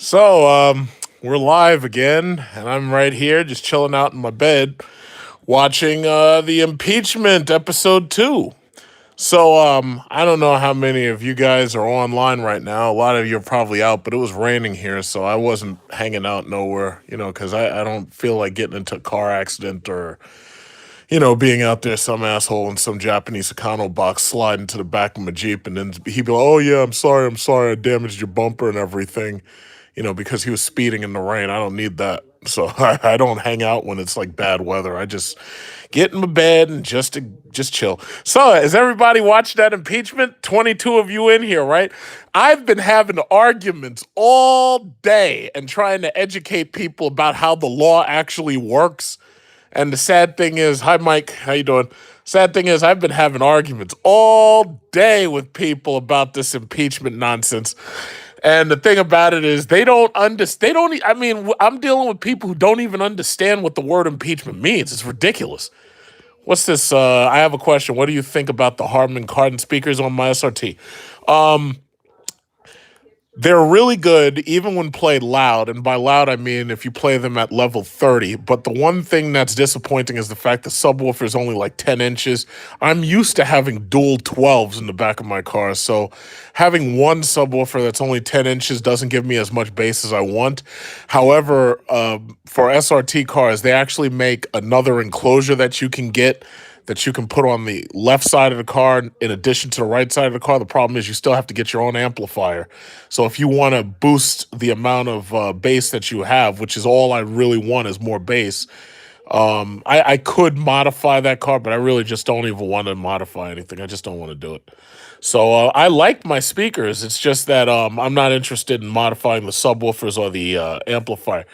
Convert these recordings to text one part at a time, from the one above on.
So, we're live again, and I'm right here just chilling out in my bed watching the impeachment episode 2. So, I don't know how many of you guys are online right now. A lot of you are probably out, but it was raining here, so I wasn't hanging out nowhere, because I don't feel like getting into a car accident or, being out there some asshole in some Japanese Econo box sliding to the back of my Jeep and then he'd be like, oh yeah, I'm sorry, I damaged your bumper and everything, because he was speeding in the rain. I don't need that. So I don't hang out when it's like bad weather. I just get in my bed and just chill. So has everybody watched that impeachment? 22 of you in here, right? I've been having arguments all day and trying to educate people about how the law actually works. And the sad thing is, hi Mike, how you doing? Sad thing is, I've been having arguments all day with people about this impeachment nonsense. And the thing about it is, they don't understand. They don't. I mean, I'm dealing with people who don't even understand what the word impeachment means. It's ridiculous. What's this? I have a question. What do you think about the Harman Kardon speakers on my SRT? They're really good even when played loud, and by loud I mean if you play them at level 30. But the one thing that's disappointing is the fact the subwoofer is only like 10 inches. I'm used to having dual 12s in the back of my car, so having one subwoofer that's only 10 inches doesn't give me as much bass as I want. However, for SRT cars, they actually make another enclosure that you can put on the left side of the car in addition to the right side of the car. The problem is you still have to get your own amplifier. So if you want to boost the amount of bass that you have, which is all I really want is more bass, I could modify that car, but I really just don't even want to modify anything. I just don't want to do it. So I like my speakers. It's just that I'm not interested in modifying the subwoofers or the amplifier.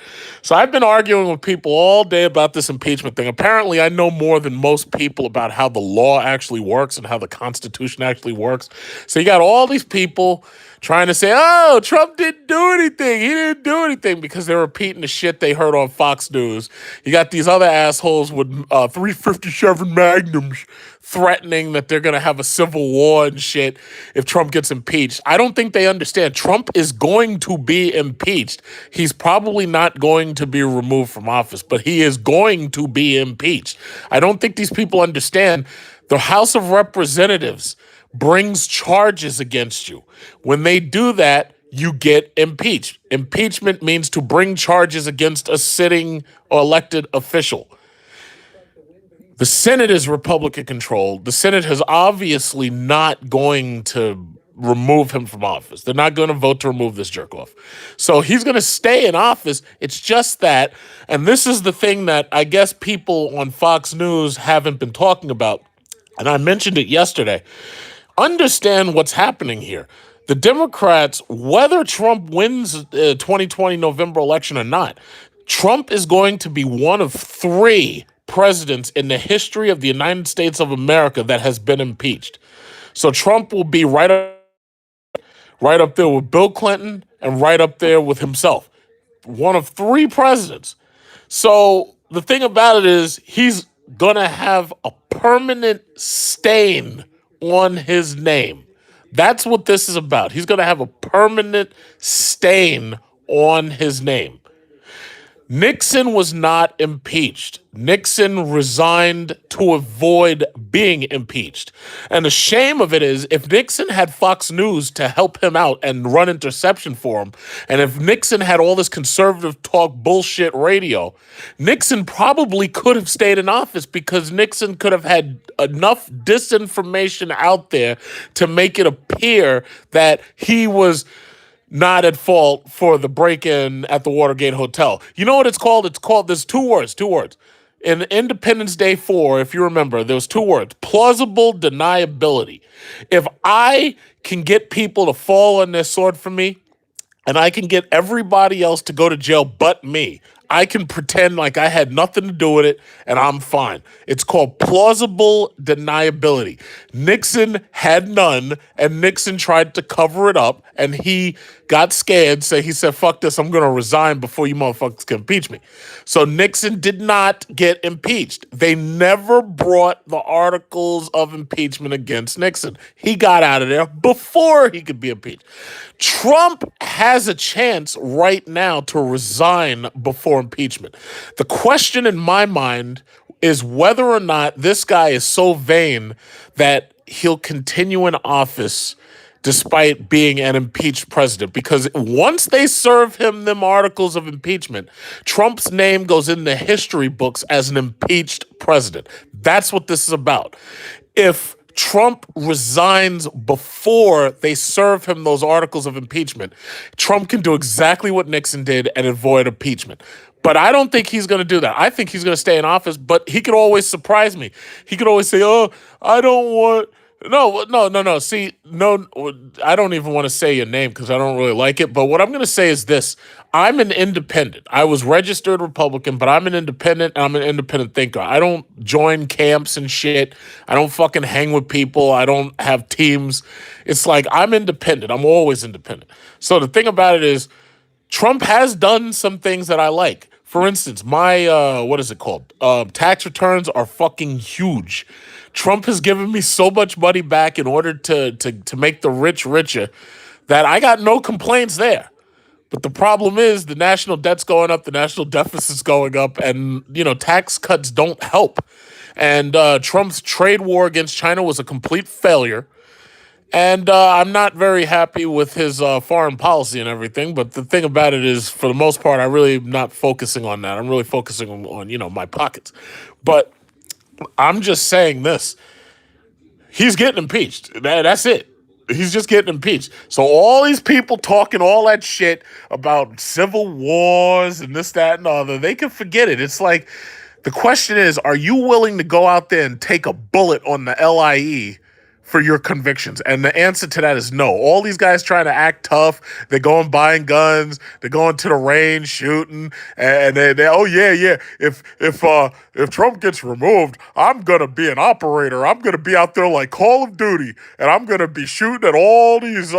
So I've been arguing with people all day about this impeachment thing. Apparently, I know more than most people about how the law actually works and how the Constitution actually works. So you got all these people trying to say, oh, Trump didn't do anything. He didn't do anything because they're repeating the shit they heard on Fox News. You got these other assholes with 357 Magnums threatening that they're going to have a civil war and shit if Trump gets impeached. I don't think they understand. Trump is going to be impeached. He's probably not going to be removed from office, but he is going to be impeached. I don't think these people understand. The House of Representatives brings charges against you. When they do that, you get impeached. Impeachment means to bring charges against a sitting or elected official. The Senate is Republican controlled. The Senate is obviously not going to remove him from office. They're not going to vote to remove this jerk off. So he's going to stay in office. It's just that, and this is the thing that I guess people on Fox News haven't been talking about, and I mentioned it yesterday. Understand what's happening here. The Democrats, whether Trump wins the 2020 November election or not, Trump is going to be one of 3 presidents in the history of the United States of America that has been impeached. So Trump will be right up there with Bill Clinton and right up there with himself. One of 3 presidents. So the thing about it is he's going to have a permanent stain on his name. That's what this is about. He's going to have a permanent stain on his name. Nixon was not impeached. Nixon resigned to avoid being impeached. And the shame of it is, if Nixon had Fox News to help him out and run interception for him, and if Nixon had all this conservative talk bullshit radio, Nixon probably could have stayed in office because Nixon could have had enough disinformation out there to make it appear that he was not at fault for the break-in at the Watergate Hotel. You know what it's called? There's two words. In Independence Day 4, if you remember, there was 2 words: plausible deniability. If I can get people to fall on their sword for me, and I can get everybody else to go to jail but me, I can pretend like I had nothing to do with it and I'm fine. It's called plausible deniability. Nixon had none, and Nixon tried to cover it up, and he got scared. So he said, fuck this, I'm going to resign before you motherfuckers can impeach me. So Nixon did not get impeached. They never brought the articles of impeachment against Nixon. He got out of there before he could be impeached. Trump has a chance right now to resign before impeachment. The question in my mind is whether or not this guy is so vain that he'll continue in office despite being an impeached president. Because once they serve him them articles of impeachment, Trump's name goes in the history books as an impeached president. That's what this is about. If Trump resigns before they serve him those articles of impeachment, Trump can do exactly what Nixon did and avoid impeachment. But I don't think he's going to do that. I think he's going to stay in office, but he could always surprise me. He could always say, oh, I don't want... No. See, no, I don't even want to say your name because I don't really like it. But what I'm going to say is this. I'm an independent. I was registered Republican, but I'm an independent and I'm an independent thinker. I don't join camps and shit. I don't fucking hang with people. I don't have teams. It's like I'm independent. I'm always independent. So the thing about it is Trump has done some things that I like. For instance, my, what is it called? Tax returns are fucking huge. Trump has given me so much money back in order to make the rich richer that I got no complaints there. But the problem is the national debt's going up, the national deficit's going up, and, tax cuts don't help. And Trump's trade war against China was a complete failure. And I'm not very happy with his foreign policy and everything. But the thing about it is, for the most part, I really am not focusing on that. I'm really focusing on my pockets. But I'm just saying this. He's getting impeached. That's it. He's just getting impeached. So all these people talking all that shit about civil wars and this, that, and the other, they can forget it. It's like, the question is, are you willing to go out there and take a bullet on the LIE for your convictions? And the answer to that is no. All these guys trying to act tough, they're going buying guns, they're going to the range shooting, and they oh yeah, if Trump gets removed, I'm gonna be an operator. I'm gonna be out there like Call of Duty, and I'm gonna be shooting at all these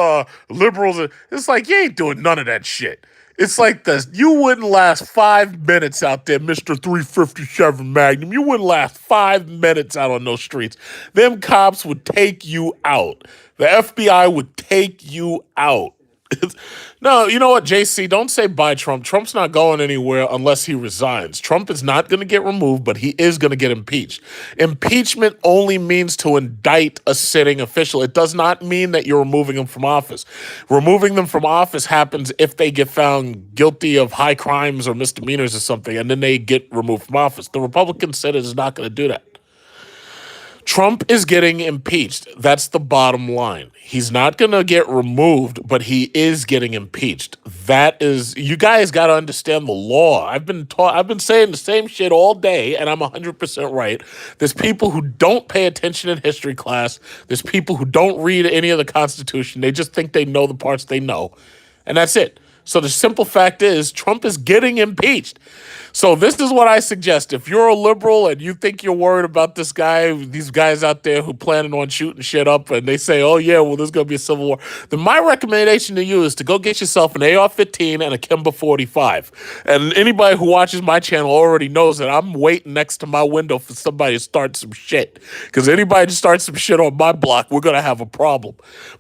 liberals. It's like, you ain't doing none of that shit. It's like this. You wouldn't last 5 minutes out there, Mr. 357 Magnum. You wouldn't last 5 minutes out on those streets. Them cops would take you out. The FBI would take you out. No, you know what, JC? Don't say bye, Trump. Trump's not going anywhere unless he resigns. Trump is not going to get removed, but he is going to get impeached. Impeachment only means to indict a sitting official. It does not mean that you're removing them from office. Removing them from office happens if they get found guilty of high crimes or misdemeanors or something, and then they get removed from office. The Republican Senate is not going to do that. Trump is getting impeached. That's the bottom line. He's not going to get removed, but he is getting impeached. That is, you guys got to understand the law. I've been saying the same shit all day, and I'm 100% right. There's people who don't pay attention in history class. There's people who don't read any of the Constitution. They just think they know the parts they know, and that's it. So the simple fact is Trump is getting impeached. So this is what I suggest. If you're a liberal and you think you're worried about this guy, these guys out there who planning on shooting shit up, and they say, oh yeah, well, there's going to be a civil war, then my recommendation to you is to go get yourself an AR-15 and a Kimber 45. And anybody who watches my channel already knows that I'm waiting next to my window for somebody to start some shit. Because anybody to start some shit on my block, we're going to have a problem.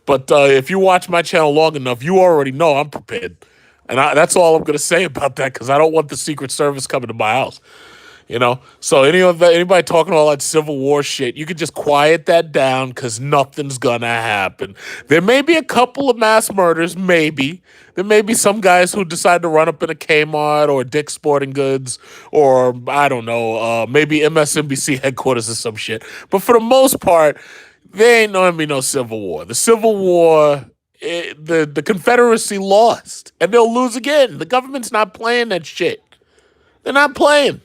But if you watch my channel long enough, you already know I'm prepared. And that's all I'm going to say about that, because I don't want the Secret Service coming to my house, So anybody talking all that Civil War shit, you could just quiet that down, because nothing's going to happen. There may be a couple of mass murders, maybe. There may be some guys who decide to run up in a Kmart or Dick's Sporting Goods or, I don't know, maybe MSNBC headquarters or some shit. But for the most part, there ain't going to be no Civil War. The Civil War... The Confederacy lost, and they'll lose again. The government's not playing that shit. They're not playing.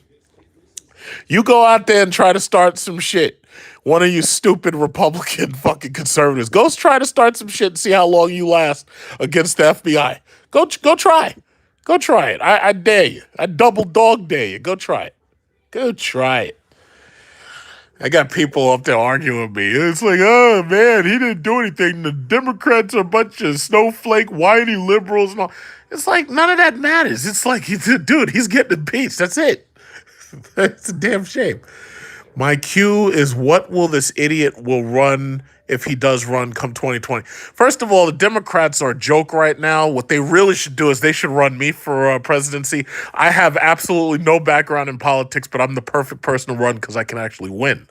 You go out there and try to start some shit. One of you stupid Republican fucking conservatives, go try to start some shit and see how long you last against the FBI. Go try. Go try it. I dare you. I double dog dare you. Go try it. Go try it. I got people up there arguing with me. It's like, oh man, he didn't do anything. The Democrats are a bunch of snowflake, whiny liberals and all. It's like none of that matters. It's like, dude, he's getting impeached. That's it. That's a damn shame. My cue is what will this idiot will run if he does run come 2020. First of all, the Democrats are a joke right now. What they really should do is they should run me for presidency. I have absolutely no background in politics, but I'm the perfect person to run because I can actually win.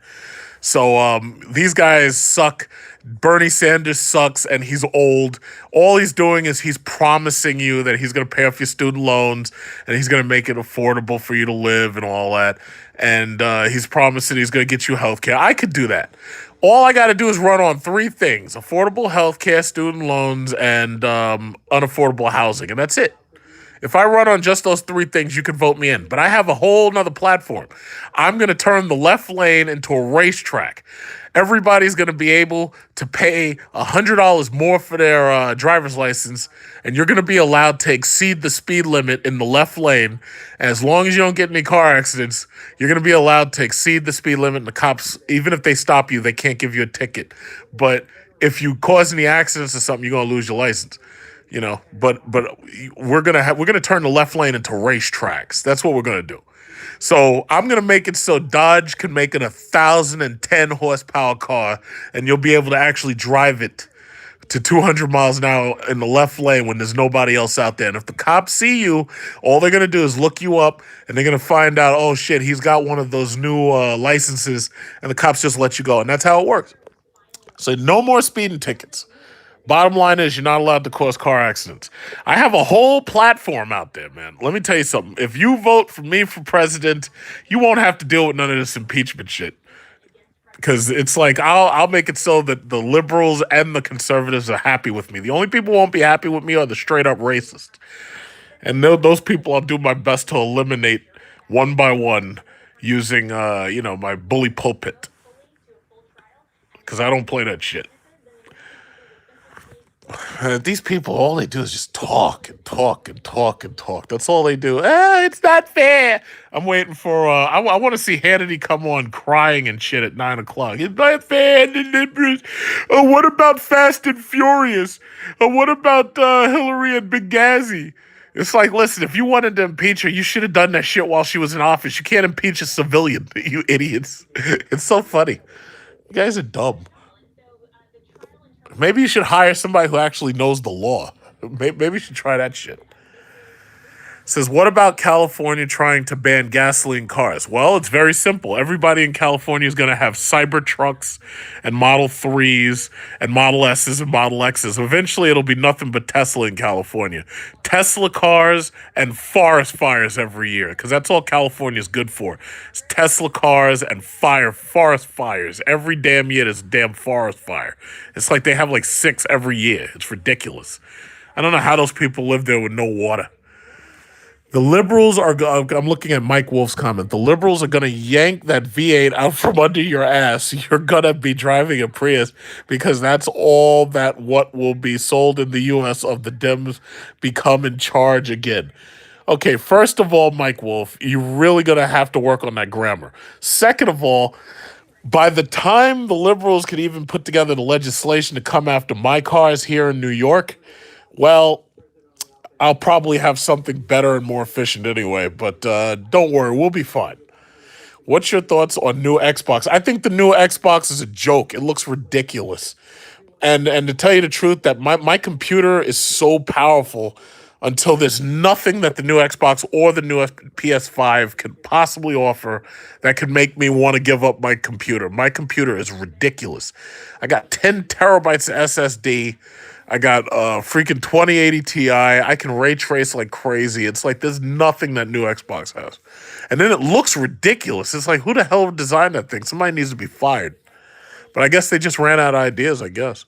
So these guys suck. Bernie Sanders sucks, and he's old. All he's doing is he's promising you that he's going to pay off your student loans and he's going to make it affordable for you to live and all that. And he's promising he's going to get you health care. I could do that. All I got to do is run on three things: affordable health care, student loans, and unaffordable housing. And that's it. If I run on just those three things, you can vote me in. But I have a whole nother platform. I'm going to turn the left lane into a racetrack. Everybody's going to be able to pay $100 more for their driver's license, and you're going to be allowed to exceed the speed limit in the left lane. As long as you don't get any car accidents, you're going to be allowed to exceed the speed limit, and the cops, even if they stop you, they can't give you a ticket. But if you cause any accidents or something, you're going to lose your license. You know, but we're gonna turn the left lane into racetracks. That's what we're gonna do. So I'm gonna make it so Dodge can make it 1,010 horsepower car, and you'll be able to actually drive it to 200 miles an hour in the left lane when there's nobody else out there. And if the cops see you, all they're gonna do is look you up, and they're gonna find out, oh shit, he's got one of those new licenses, and the cops just let you go, and that's how it works. So no more speeding tickets. Bottom line is you're not allowed to cause car accidents. I have a whole platform out there, man. Let me tell you something. If you vote for me for president, you won't have to deal with none of this impeachment shit. Because it's like I'll make it so that the liberals and the conservatives are happy with me. The only people who won't be happy with me are the straight up racists. And those people I'll do my best to eliminate one by one using my bully pulpit. Because I don't play that shit. These people, all they do is just talk and talk and talk and talk. That's all they do. It's not fair. I'm waiting for, I want to see Hannity come on crying and shit at 9 o'clock. It's not fair, the liberals. What about Fast and Furious? What about Hillary and Benghazi? It's like, listen, if you wanted to impeach her, you should have done that shit while she was in office. You can't impeach a civilian, you idiots. It's so funny. You guys are dumb. Maybe you should hire somebody who actually knows the law. Maybe you should try that shit. Says, what about California trying to ban gasoline cars? Well, it's very simple. Everybody in California is going to have cyber trucks and Model 3s and Model S's and Model X's. Eventually, it'll be nothing but Tesla in California. Tesla cars and forest fires every year, because that's all California's good for. It's Tesla cars and forest fires. Every damn year, there's a damn forest fire. It's like they have like 6 every year. It's ridiculous. I don't know how those people live there with no water. The liberals are, I'm looking at Mike Wolf's comment. The liberals are going to yank that V8 out from under your ass. You're going to be driving a Prius because that's all that what will be sold in the U.S. of the Dems become in charge again. Okay, first of all, Mike Wolf, you're really going to have to work on that grammar. Second of all, by the time the liberals could even put together the legislation to come after my cars here in New York, well, I'll probably have something better and more efficient anyway, but don't worry, we'll be fine. What's your thoughts on new Xbox? I think the new Xbox is a joke. It looks ridiculous. And to tell you the truth, that my computer is so powerful until there's nothing that the new Xbox or the new PS5 could possibly offer that could make me want to give up my computer. My computer is ridiculous. I got 10 terabytes of SSD. I got a freaking 2080 Ti. I can ray trace like crazy. It's like there's nothing that new Xbox has. And then it looks ridiculous. It's like, who the hell designed that thing? Somebody needs to be fired. But I guess they just ran out of ideas, I guess.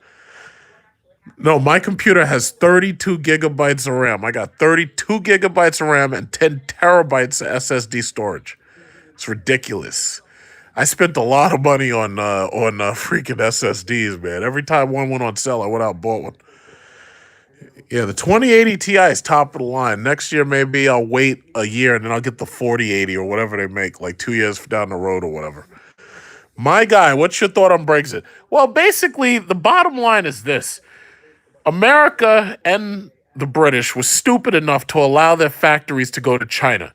No, my computer has 32 gigabytes of RAM. I got 32 gigabytes of RAM and 10 terabytes of SSD storage. It's ridiculous. I spent a lot of money on freaking SSDs, man. Every time one went on sale, I went out and bought one. Yeah, the 2080 Ti is top of the line. Next year, maybe I'll wait a year and then I'll get the 4080 or whatever they make, like 2 years down the road or whatever. My guy, what's your thought on Brexit? Well, basically, the bottom line is this: America and the British were stupid enough to allow their factories to go to China.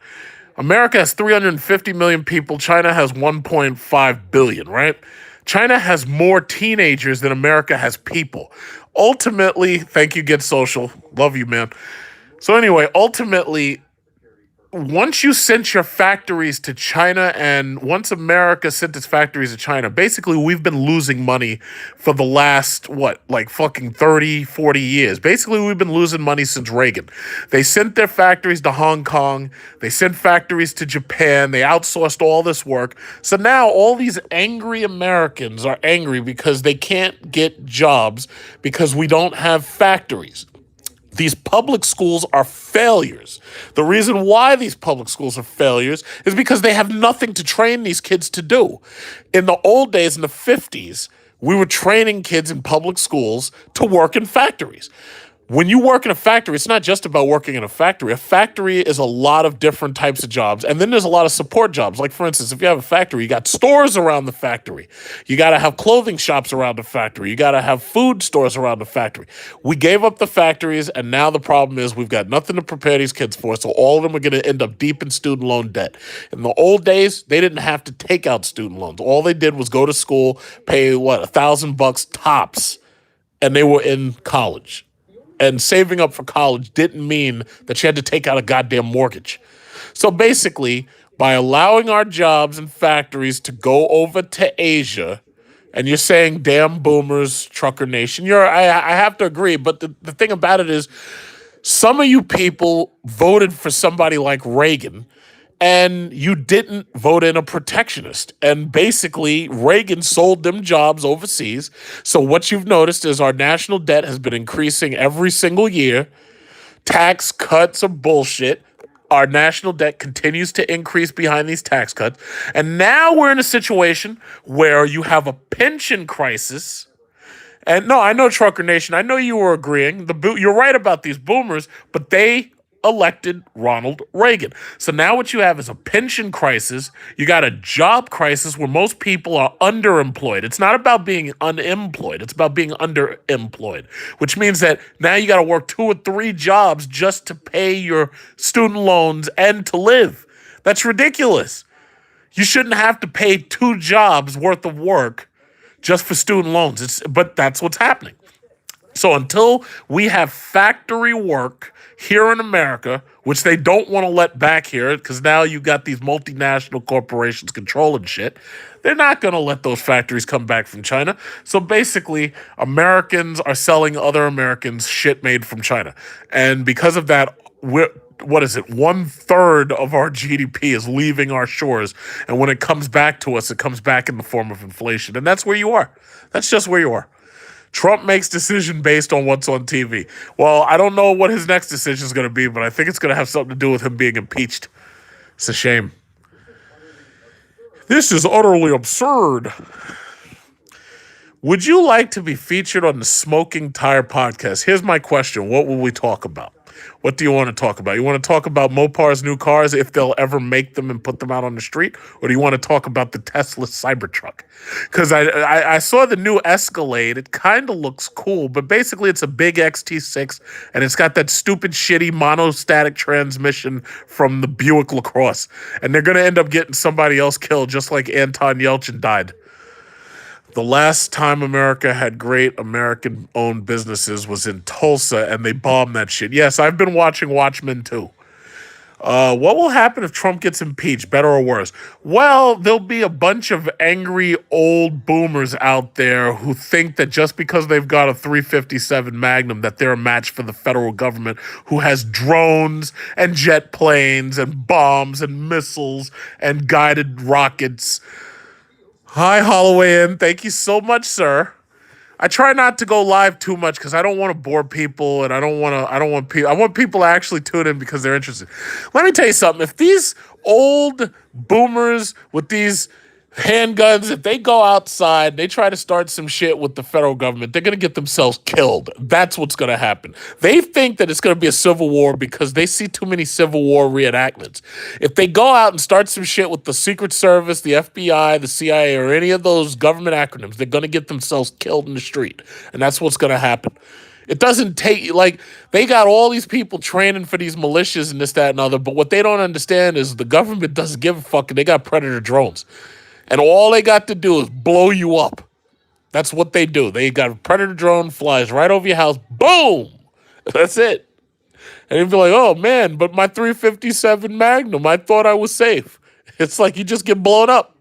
America has 350 million people. China has 1.5 billion, right? China has more teenagers than America has people. Ultimately, thank you, Get Social. Love you, man. So, anyway, ultimately, once you sent your factories to China and once America sent its factories to China, basically we've been losing money for the last, what, like fucking 30, 40 years. Basically, we've been losing money since Reagan. They sent their factories to Hong Kong. They sent factories to Japan. They outsourced all this work. So now all these angry Americans are angry because they can't get jobs because we don't have factories. These public schools are failures. The reason why these public schools are failures is because they have nothing to train these kids to do. In the old days, in the 50s, we were training kids in public schools to work in factories. When you work in a factory, it's not just about working in a factory. A factory is a lot of different types of jobs. And then there's a lot of support jobs. Like, for instance, if you have a factory, you got stores around the factory. You got to have clothing shops around the factory. You got to have food stores around the factory. We gave up the factories, and now the problem is we've got nothing to prepare these kids for. So all of them are going to end up deep in student loan debt. In the old days, they didn't have to take out student loans. All they did was go to school, pay, $1,000 tops, and they were in college. And saving up for college didn't mean that she had to take out a goddamn mortgage. So basically, by allowing our jobs and factories to go over to Asia, and you're saying, damn boomers, trucker nation, I have to agree, but the thing about it is, some of you people voted for somebody like Reagan, and you didn't vote in a protectionist. And basically, Reagan sold them jobs overseas. So what you've noticed is our national debt has been increasing every single year. Tax cuts are bullshit. Our national debt continues to increase behind these tax cuts. And now we're in a situation where you have a pension crisis. And no, I know, Trucker Nation, I know you were agreeing. You're right about these boomers, but they elected Ronald Reagan. So now what you have is a pension crisis. You got a job crisis where most people are underemployed. It's not about being unemployed. It's about being underemployed, which means that now you got to work 2 or 3 jobs just to pay your student loans and to live. That's ridiculous. You shouldn't have to pay 2 jobs worth of work just for student loans. But that's what's happening. So until we have factory work here in America, which they don't want to let back here because now you got these multinational corporations controlling shit, they're not going to let those factories come back from China. So basically, Americans are selling other Americans shit made from China. And because of that, 1/3 of our GDP is leaving our shores. And when it comes back to us, it comes back in the form of inflation. And that's where you are. That's just where you are. Trump makes decision based on what's on TV. Well, I don't know what his next decision is going to be, but I think it's going to have something to do with him being impeached. It's a shame. This is utterly absurd. Would you like to be featured on the Smoking Tire podcast? Here's my question. What will we talk about? What do you want to talk about? You want to talk about Mopar's new cars, if they'll ever make them and put them out on the street? Or do you want to talk about the Tesla Cybertruck? Because I saw the new Escalade. It kind of looks cool, but basically it's a big XT6, and it's got that stupid, shitty monostatic transmission from the Buick LaCrosse. And they're going to end up getting somebody else killed, just like Anton Yelchin died. The last time America had great American-owned businesses was in Tulsa, and they bombed that shit. Yes, I've been watching Watchmen, too. What will happen if Trump gets impeached, better or worse? Well, there'll be a bunch of angry old boomers out there who think that just because they've got a 357 Magnum that they're a match for the federal government, who has drones and jet planes and bombs and missiles and guided rockets. Hi, Holloway Inn. Thank you so much, sir. I try not to go live too much because I don't want to bore people, and I want people to actually tune in because they're interested. Let me tell you something. If these old boomers with these Handguns, if they go outside, they try to start some shit with the federal government, they're going to get themselves killed. That's what's going to happen. They think that it's going to be a civil war because they see too many Civil War reenactments. If they go out and start some shit with the Secret Service, the FBI, the CIA, or any of those government acronyms, they're going to get themselves killed in the street. And that's what's going to happen. It doesn't take, like, they got all these people training for these militias and this, that, and other, but what they don't understand is the government doesn't give a fuck. They got Predator drones. And all they got to do is blow you up. That's what they do. They got a Predator drone, flies right over your house. Boom! That's it. And you'd be like, oh, man, but my 357 Magnum, I thought I was safe. It's like you just get blown up.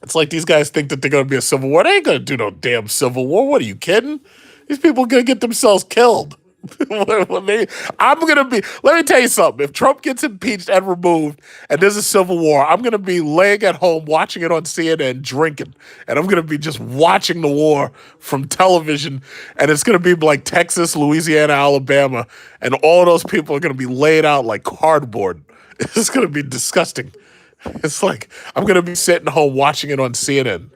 It's like these guys think that they're going to be a civil war. They ain't going to do no damn civil war. What, are you kidding? These people are going to get themselves killed. I'm going to be, let me tell you something. If Trump gets impeached and removed and there's a civil war, I'm going to be laying at home watching it on CNN, drinking. And I'm going to be just watching the war from television. And it's going to be like Texas, Louisiana, Alabama. And all of those people are going to be laid out like cardboard. It's going to be disgusting. It's like I'm going to be sitting home watching it on CNN.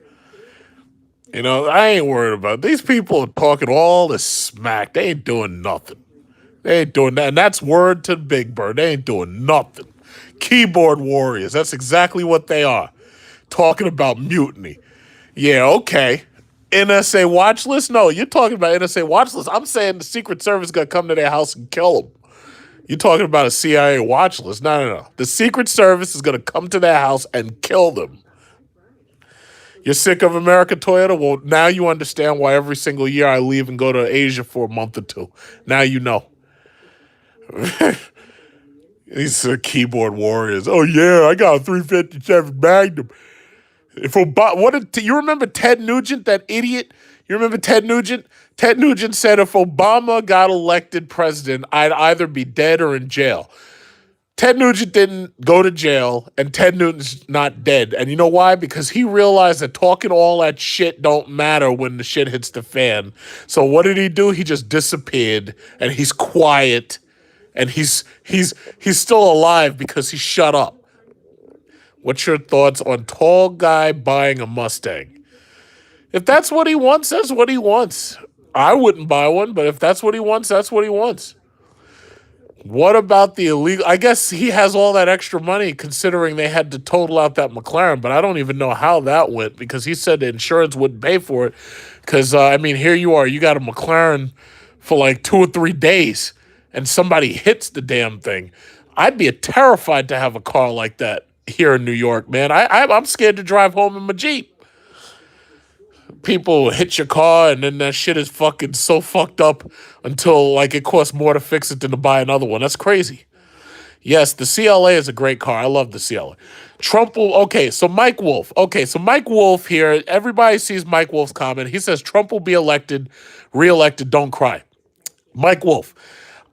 You know, I ain't worried about it. These people are talking all this smack. They ain't doing nothing. They ain't doing that. And that's word to Big Bird. They ain't doing nothing. Keyboard warriors. That's exactly what they are. Talking about mutiny. Yeah, okay. NSA watch list? No, you're talking about NSA watch list. I'm saying the Secret Service is going to come to their house and kill them. You're talking about a CIA watch list. No. The Secret Service is going to come to their house and kill them. You're sick of America, Toyota? Well, now you understand why every single year I leave and go to Asia for a month or two. Now you know. These are keyboard warriors. Oh, yeah, I got a 357 Magnum. If Obama, you remember Ted Nugent, that idiot? You remember Ted Nugent? Ted Nugent said if Obama got elected president, I'd either be dead or in jail. Ted Nugent didn't go to jail, and Ted Nugent's not dead. And you know why? Because he realized that talking all that shit don't matter when the shit hits the fan. So what did he do? He just disappeared, and he's quiet, and he's still alive because he shut up. What's your thoughts on tall guy buying a Mustang? If that's what he wants, that's what he wants. I wouldn't buy one, but if that's what he wants, that's what he wants. What about the illegal? I guess he has all that extra money considering they had to total out that McLaren, but I don't even know how that went because he said the insurance wouldn't pay for it. Because, I mean, here you are. You got a McLaren for like 2 or 3 days and somebody hits the damn thing. I'd be terrified to have a car like that here in New York, man. I'm scared to drive home in my Jeep. People hit your car and then that shit is fucking so fucked up until like it costs more to fix it than to buy another one. That's crazy. Yes, the CLA is a great car. I love the CLA. Trump will, okay, so Mike Wolf. Okay, so Mike Wolf here, everybody sees Mike Wolf's comment. He says Trump will be reelected, don't cry. Mike Wolf,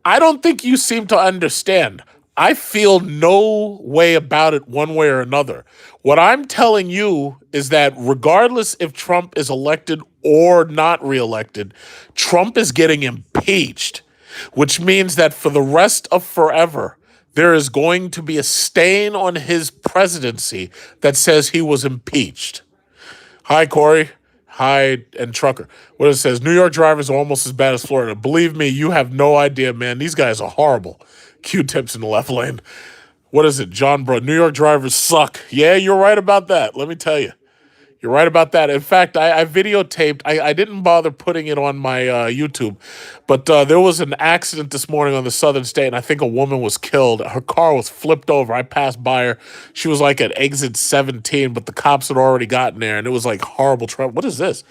I don't think you seem to understand. I feel no way about it one way or another. What I'm telling you is that regardless if Trump is elected or not reelected, Trump is getting impeached, which means that for the rest of forever, there is going to be a stain on his presidency that says he was impeached. Hi, Corey. Hi, and Trucker. What it says, New York drivers are almost as bad as Florida. Believe me, you have no idea, man. These guys are horrible. Q-tips in the left lane. What is it? John Bro. New York drivers suck. Yeah, you're right about that. Let me tell you. You're right about that. In fact, I videotaped. I didn't bother putting it on my YouTube, but there was an accident this morning on the Southern State, and I think a woman was killed. Her car was flipped over. I passed by her. She was like at exit 17, but the cops had already gotten there, and it was like horrible trouble. What is this?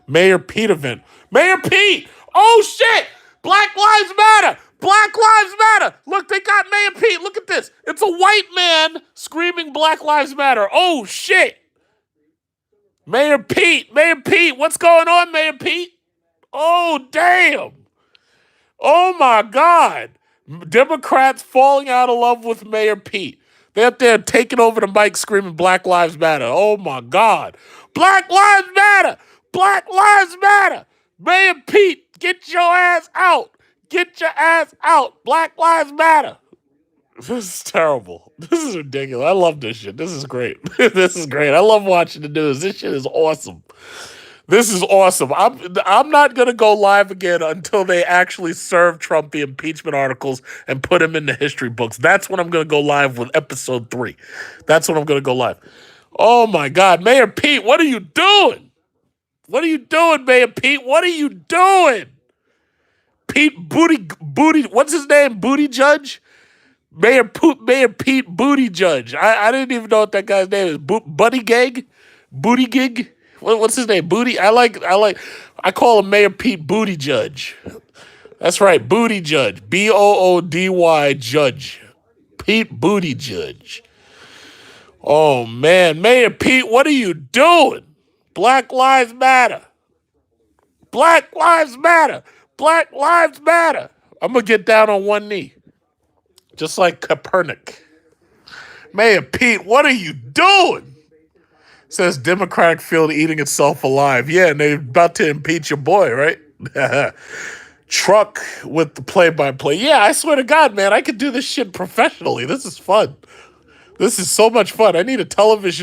Mayor Pete event. Mayor Pete! Oh, shit! Black Lives Matter! Black Lives Matter! Look, they got Mayor Pete. Look at this. It's a white man screaming Black Lives Matter. Oh, shit! Mayor Pete, what's going on, Mayor Pete? Oh, damn. Oh, my God. Democrats falling out of love with Mayor Pete. They're up there taking over the mic screaming Black Lives Matter. Oh, my God. Black Lives Matter. Black Lives Matter. Mayor Pete, get your ass out. Get your ass out. Black Lives Matter. This is terrible. This is ridiculous. I love this shit. This is great. This is great. I love watching the news. This shit is awesome. This is awesome. I'm not gonna go live again until they actually serve Trump the impeachment articles and put him in the history books. That's when I'm gonna go live with episode 3. That's when I'm gonna go live. Oh my God, Mayor Pete, what are you doing? What are you doing, Mayor Pete? What are you doing? Pete Booty. What's his name? Booty Judge. Mayor Pete Booty Judge. I didn't even know what that guy's name is. Buddy Gag, Booty Gig. What's his name? Booty. I call him Mayor Pete Booty Judge. That's right, Booty Judge. Boody Judge. Pete Booty Judge. Oh man, Mayor Pete, what are you doing? Black Lives Matter. Black Lives Matter. Black Lives Matter. I'm gonna get down on one knee, just like Copernic. Mayor Pete, what are you doing? Says Democratic field eating itself alive. Yeah, and they're about to impeach your boy, right? Truck with the play-by-play. Yeah, I swear to God, man, I could do this shit professionally. This is fun. This is so much fun. I need a television